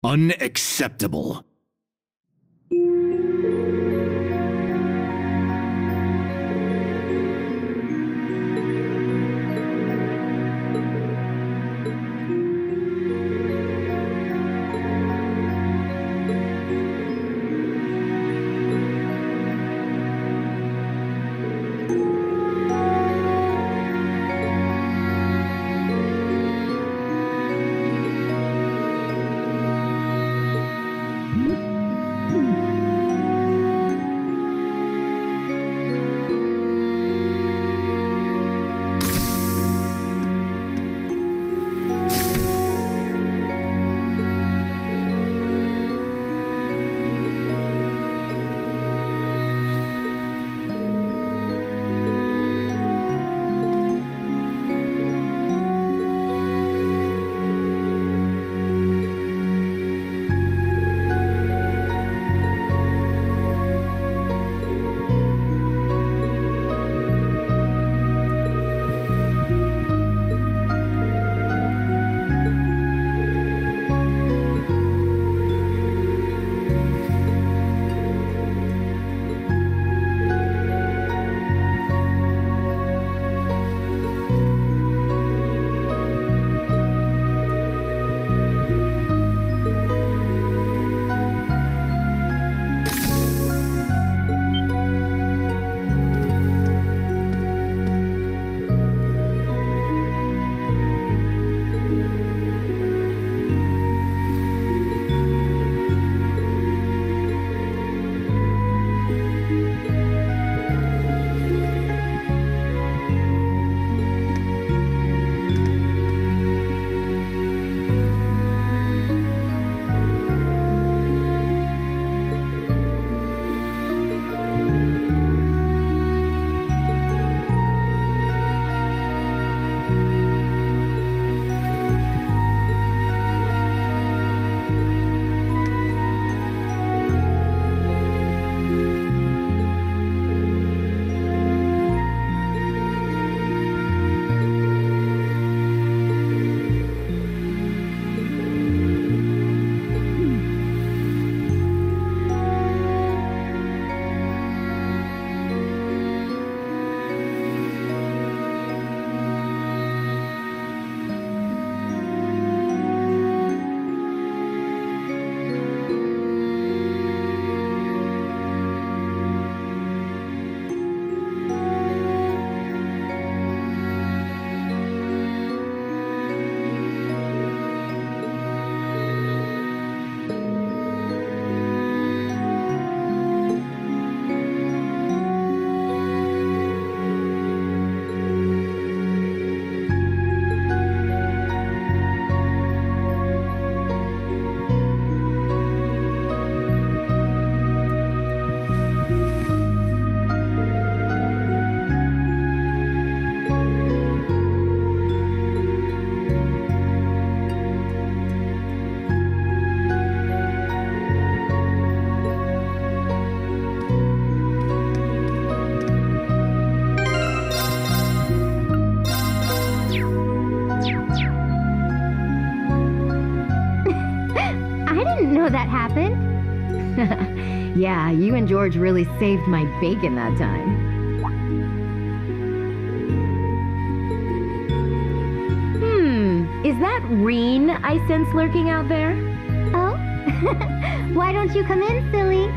Unacceptable. Yeah, you and George really saved my bacon that time. Is that Reen I sense lurking out there? Oh? Why don't you come in, silly?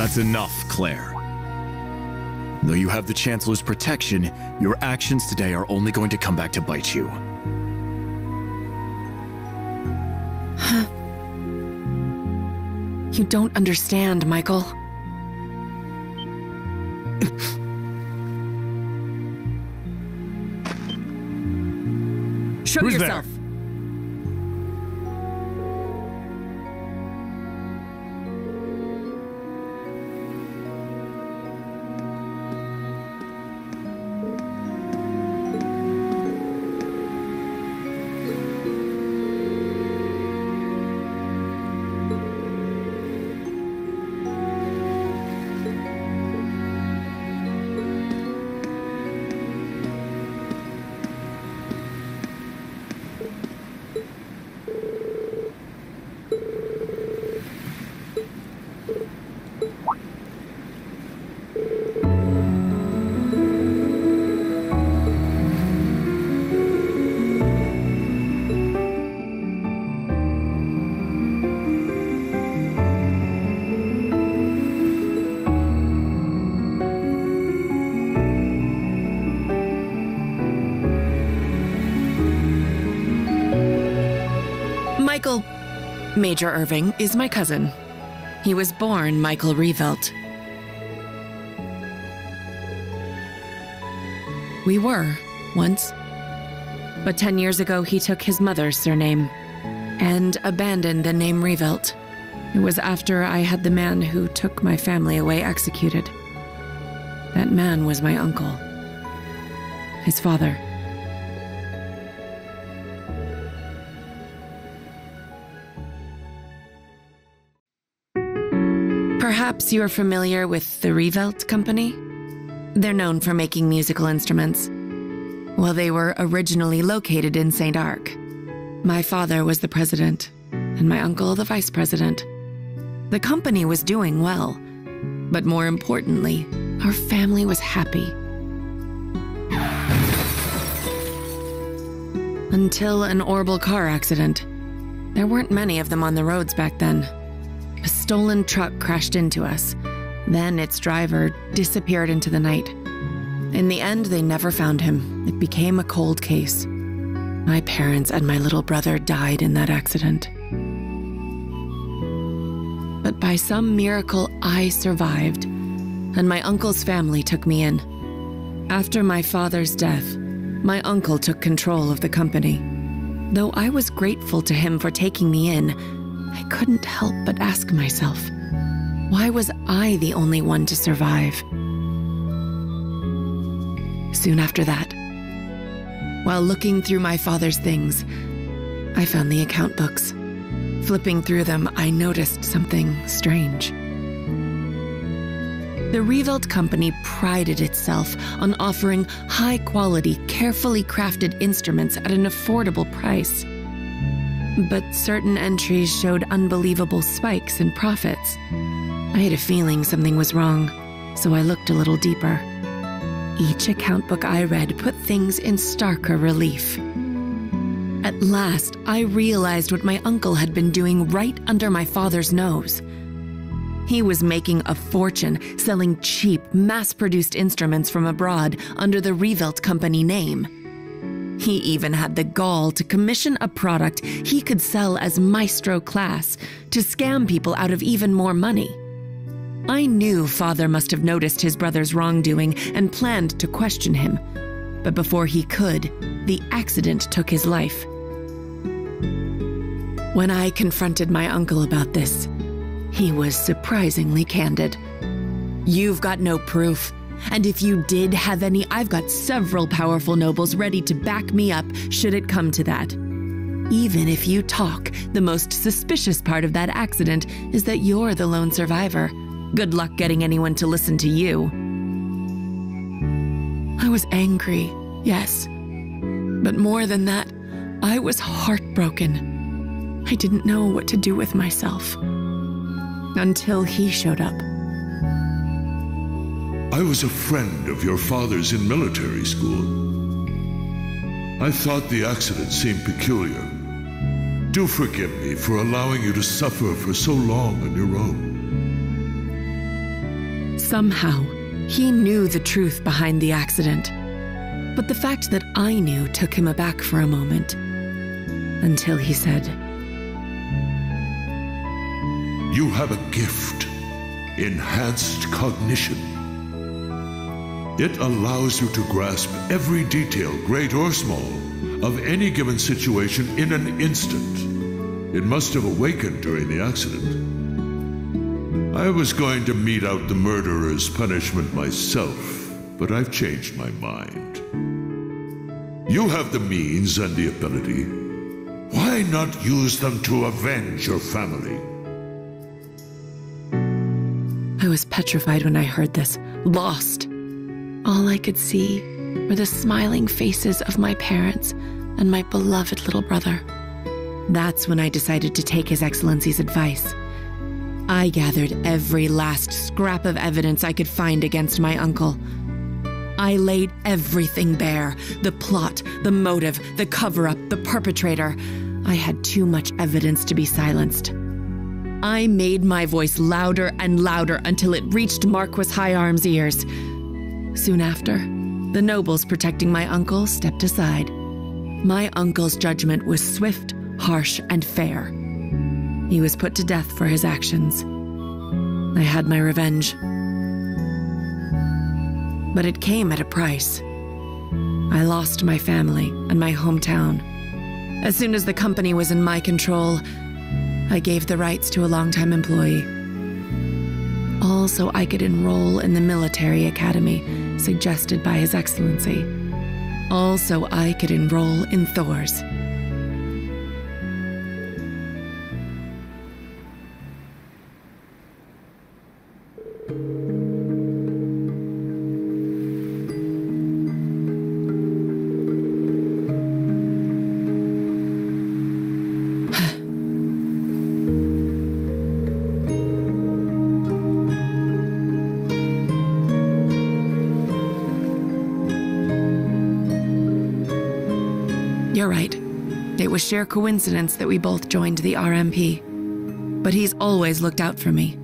That's enough, Claire. Though you have the Chancellor's protection, your actions today are only going to come back to bite you. You don't understand, Michael. Show Who's yourself. There? Michael Major Irving is my cousin. He was born Michael Revelt. We were, once. But 10 years ago, he took his mother's surname and abandoned the name Revelt. It was after I had the man who took my family away executed. That man was my uncle. His father. Perhaps you're familiar with the Revelt Company? They're known for making musical instruments. Well, they were originally located in St. Arc. My father was the president, and my uncle the vice president. The company was doing well, but more importantly, our family was happy. Until an horrible car accident. There weren't many of them on the roads back then. A stolen truck crashed into us. Then its driver disappeared into the night. In the end, they never found him. It became a cold case. My parents and my little brother died in that accident. But by some miracle, I survived, and my uncle's family took me in. After my father's death, my uncle took control of the company. Though I was grateful to him for taking me in, I couldn't help but ask myself, why was I the only one to survive? Soon after that, while looking through my father's things, I found the account books. Flipping through them, I noticed something strange. The Revelt Company prided itself on offering high-quality, carefully crafted instruments at an affordable price. But certain entries showed unbelievable spikes in profits. I had a feeling something was wrong, so I looked a little deeper. Each account book I read put things in starker relief. At last, I realized what my uncle had been doing right under my father's nose. He was making a fortune selling cheap, mass-produced instruments from abroad under the Revelt Company name. He even had the gall to commission a product he could sell as maestro class to scam people out of even more money. I knew Father must have noticed his brother's wrongdoing and planned to question him, but before he could, the accident took his life. When I confronted my uncle about this, he was surprisingly candid. "You've got no proof. And if you did have any, I've got several powerful nobles ready to back me up should it come to that. Even if you talk, the most suspicious part of that accident is that you're the lone survivor. Good luck getting anyone to listen to you." I was angry, yes. But more than that, I was heartbroken. I didn't know what to do with myself. Until he showed up. I was a friend of your father's in military school. I thought the accident seemed peculiar. Do forgive me for allowing you to suffer for so long on your own. Somehow, he knew the truth behind the accident. But the fact that I knew took him aback for a moment, until he said, "You have a gift, enhanced cognition. It allows you to grasp every detail, great or small, of any given situation in an instant. It must have awakened during the accident. I was going to mete out the murderer's punishment myself, but I've changed my mind. You have the means and the ability. Why not use them to avenge your family?" I was petrified when I heard this, lost. All I could see were the smiling faces of my parents and my beloved little brother. That's when I decided to take His Excellency's advice. I gathered every last scrap of evidence I could find against my uncle. I laid everything bare, the plot, the motive, the cover-up, the perpetrator. I had too much evidence to be silenced. I made my voice louder and louder until it reached Marquis High-Arm's ears. Soon after, the nobles protecting my uncle stepped aside. My uncle's judgment was swift, harsh, and fair. He was put to death for his actions. I had my revenge. But it came at a price. I lost my family and my hometown. As soon as the company was in my control, I gave the rights to a longtime employee. All so I could enroll in the military academy suggested by His Excellency. All so I could enroll in Thors. You're right. It was sheer coincidence that we both joined the RMP. But he's always looked out for me,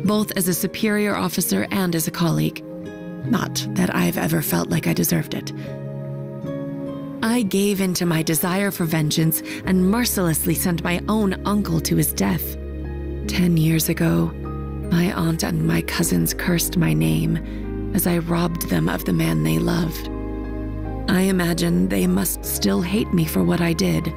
both as a superior officer and as a colleague. Not that I've ever felt like I deserved it. I gave in to my desire for vengeance and mercilessly sent my own uncle to his death. 10 years ago, my aunt and my cousins cursed my name as I robbed them of the man they loved. I imagine they must still hate me for what I did.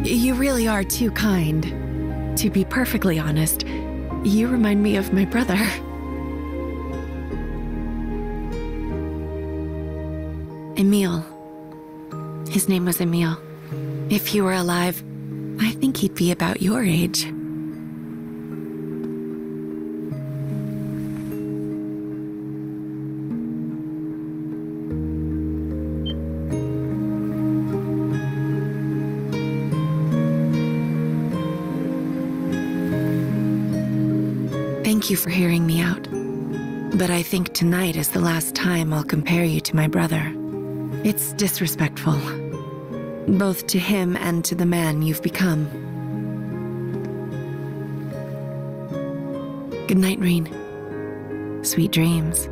You really are too kind. To be perfectly honest, you remind me of my brother. Emil. His name was Emil. If he were alive, I think he'd be about your age. Thank you for hearing me out. But I think tonight is the last time I'll compare you to my brother. It's disrespectful, both to him and to the man you've become. Good night, Reine. Sweet dreams.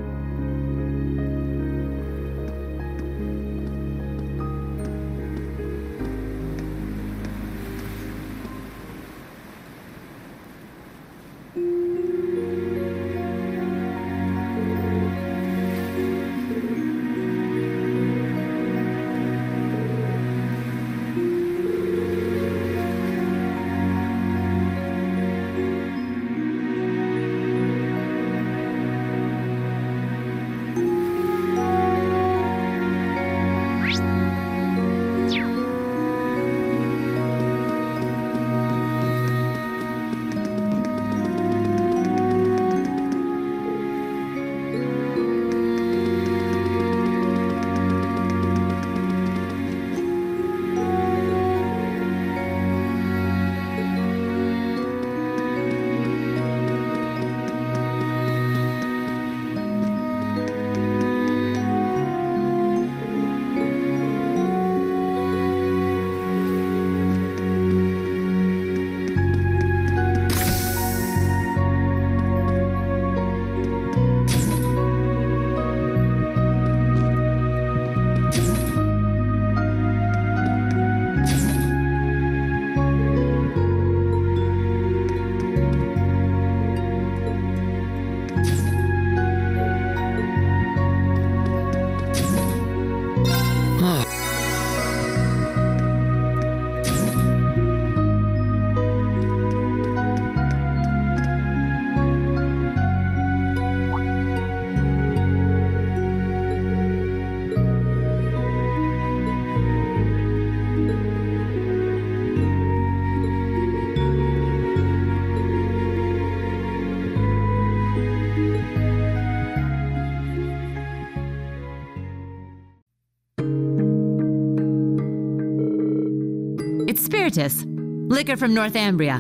It's spiritus. Liquor from North Ambria.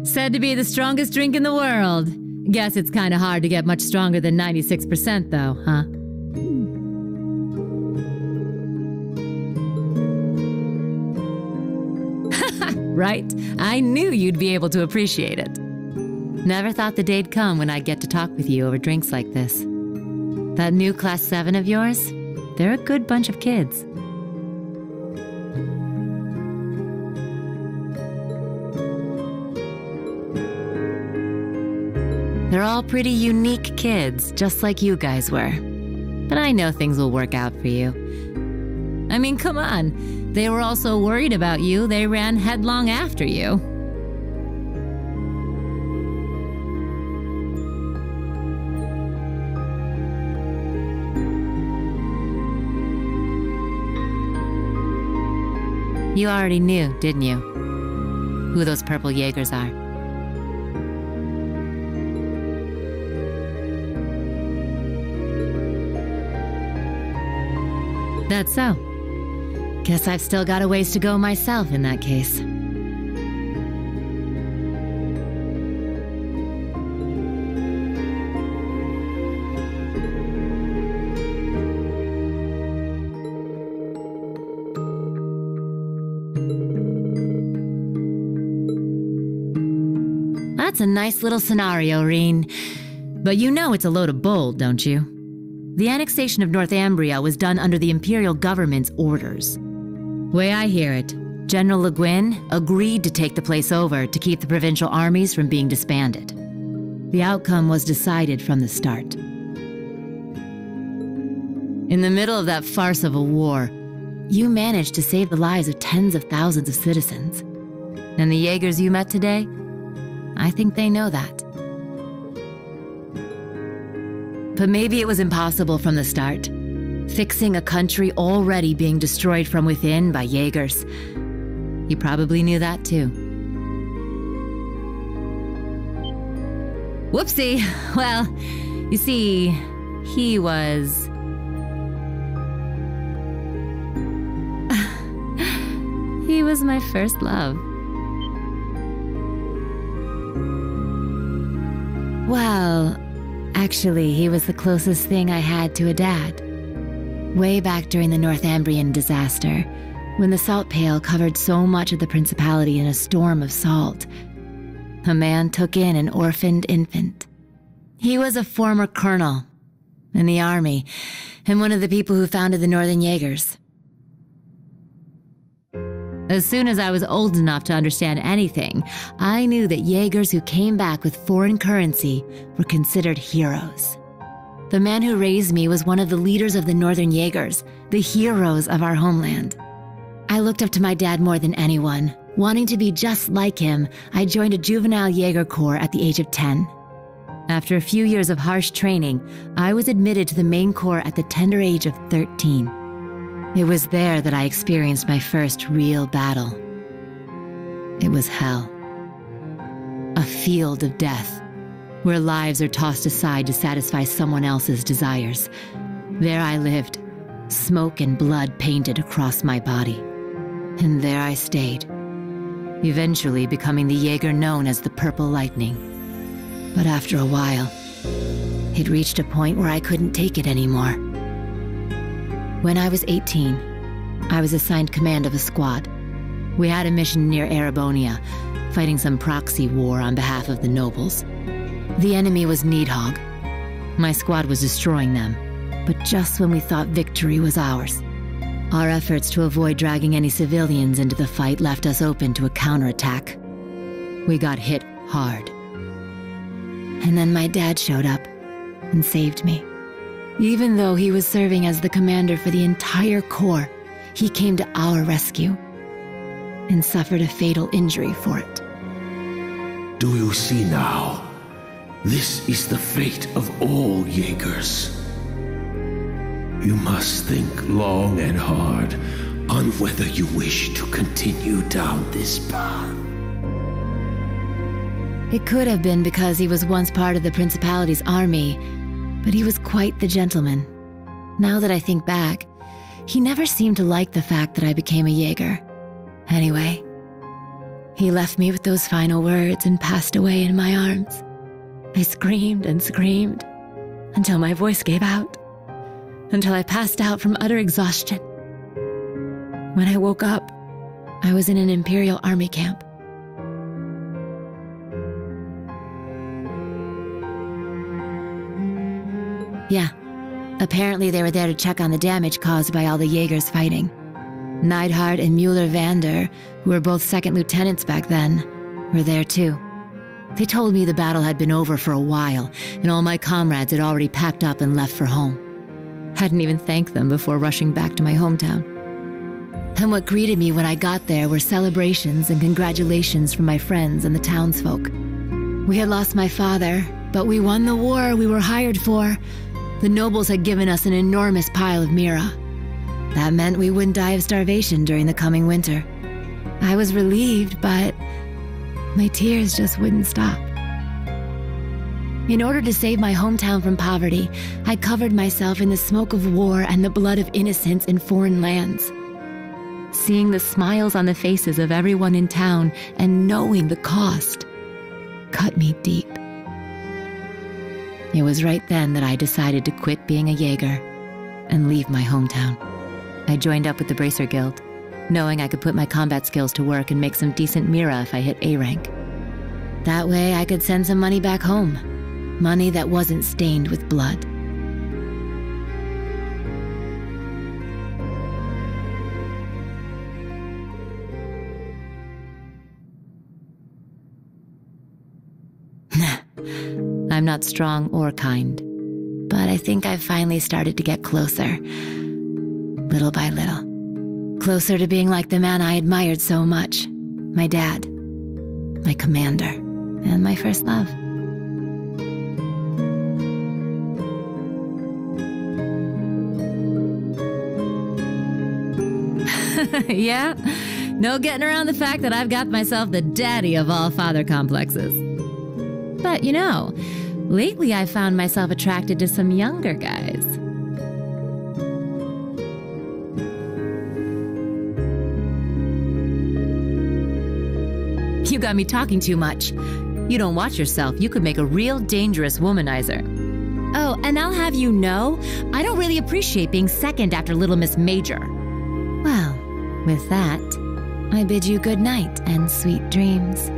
Said to be the strongest drink in the world. Guess it's kinda hard to get much stronger than 96% though, huh? Right? I knew you'd be able to appreciate it. Never thought the day'd come when I'd get to talk with you over drinks like this. That new Class 7 of yours, they're a good bunch of kids. They're all pretty unique kids, just like you guys were. But I know things will work out for you. I mean, come on. They were all so worried about you, they ran headlong after you. You already knew, didn't you? Who those purple jaegers are. That's so. Guess I've still got a ways to go myself in that case. That's a nice little scenario, Reen. But you know it's a load of bull, don't you? The annexation of North Ambria was done under the Imperial government's orders. Way I hear it, General Le Guin agreed to take the place over to keep the provincial armies from being disbanded. The outcome was decided from the start. In the middle of that farce of a war, you managed to save the lives of tens of thousands of citizens. And the jaegers you met today, I think they know that. But maybe it was impossible from the start. Fixing a country already being destroyed from within by jaegers. You probably knew that too. Whoopsie. Well, you see, he was... he was my first love. Well, actually, he was the closest thing I had to a dad. Way back during the North Ambrian disaster, when the salt pail covered so much of the principality in a storm of salt, a man took in an orphaned infant. He was a former colonel in the army, and one of the people who founded the Northern Jaegers. As soon as I was old enough to understand anything, I knew that Jaegers who came back with foreign currency were considered heroes. The man who raised me was one of the leaders of the Northern Jaegers, the heroes of our homeland. I looked up to my dad more than anyone. Wanting to be just like him, I joined a juvenile Jaeger corps at the age of 10. After a few years of harsh training, I was admitted to the main corps at the tender age of 13. It was there that I experienced my first real battle. It was hell. A field of death, where lives are tossed aside to satisfy someone else's desires. There I lived, smoke and blood painted across my body. And there I stayed, eventually becoming the Jaeger known as the Purple Lightning. But after a while, it reached a point where I couldn't take it anymore. When I was 18, I was assigned command of a squad. We had a mission near Erebonia, fighting some proxy war on behalf of the nobles. The enemy was Nihon. My squad was destroying them, but just when we thought victory was ours. Our efforts to avoid dragging any civilians into the fight left us open to a counterattack. We got hit hard. And then my dad showed up and saved me. Even though he was serving as the commander for the entire corps, he came to our rescue and suffered a fatal injury for it. Do you see now? This is the fate of all Jaegers. You must think long and hard on whether you wish to continue down this path. It could have been because he was once part of the Principality's army, but he was quite the gentleman. Now that I think back, he never seemed to like the fact that I became a Jaeger. Anyway, He left me with those final words and passed away in my arms. I screamed and screamed until my voice gave out, until I passed out from utter exhaustion. When I woke up, I was in an Imperial army camp. Yeah, apparently they were there to check on the damage caused by all the jaegers fighting. Neidhart and Mueller-Vander, who were both second lieutenants back then, were there too. They told me the battle had been over for a while, and all my comrades had already packed up and left for home. Hadn't even thanked them before rushing back to my hometown. And what greeted me when I got there were celebrations and congratulations from my friends and the townsfolk. We had lost my father, but we won the war we were hired for. The nobles had given us an enormous pile of mira. That meant we wouldn't die of starvation during the coming winter. I was relieved, but my tears just wouldn't stop. In order to save my hometown from poverty, I covered myself in the smoke of war and the blood of innocents in foreign lands. Seeing the smiles on the faces of everyone in town and knowing the cost cut me deep. It was right then that I decided to quit being a Jaeger and leave my hometown. I joined up with the Bracer Guild, knowing I could put my combat skills to work and make some decent mira if I hit A rank. That way I could send some money back home. Money that wasn't stained with blood. I'm not strong or kind, but I think I've finally started to get closer. Little by little. Closer to being like the man I admired so much. My dad. My commander. And my first love. Yeah? No getting around the fact that I've got myself the daddy of all father complexes. But, you know, lately I've found myself attracted to some younger guys. You got me talking too much. You don't watch yourself, you could make a real dangerous womanizer. Oh, and I'll have you know, I don't really appreciate being second after Little Miss Major. Well, with that, I bid you good night and sweet dreams.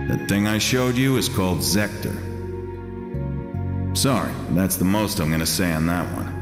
That thing I showed you is called Zector. Sorry, that's the most I'm gonna say on that one.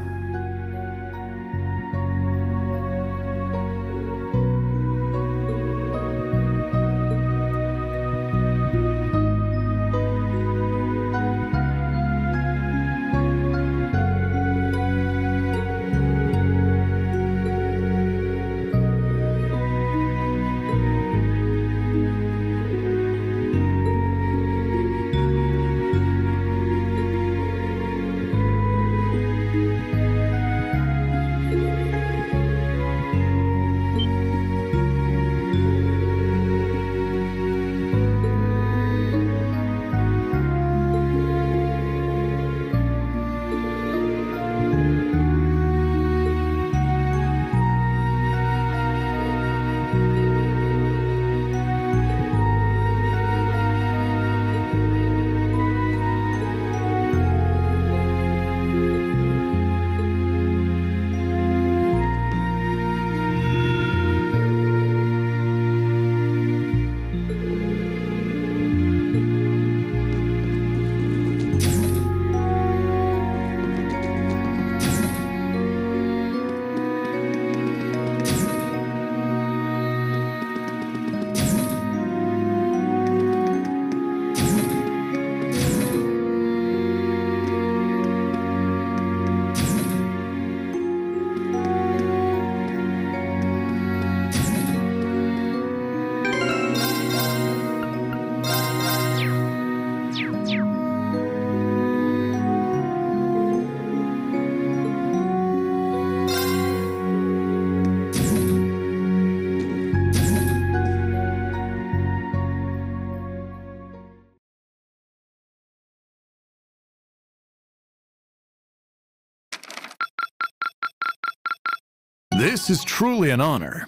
This is truly an honor.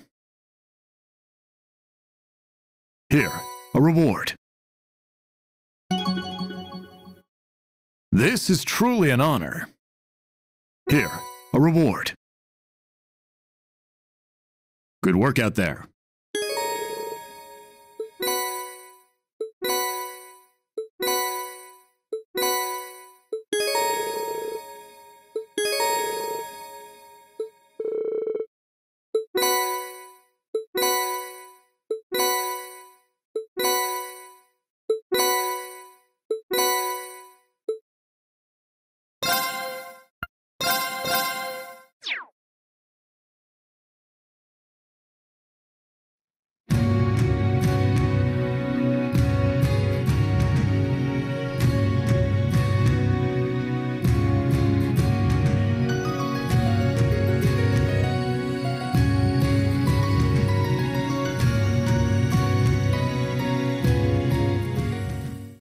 Here, a reward. This is truly an honor. Here, a reward. Good work out there.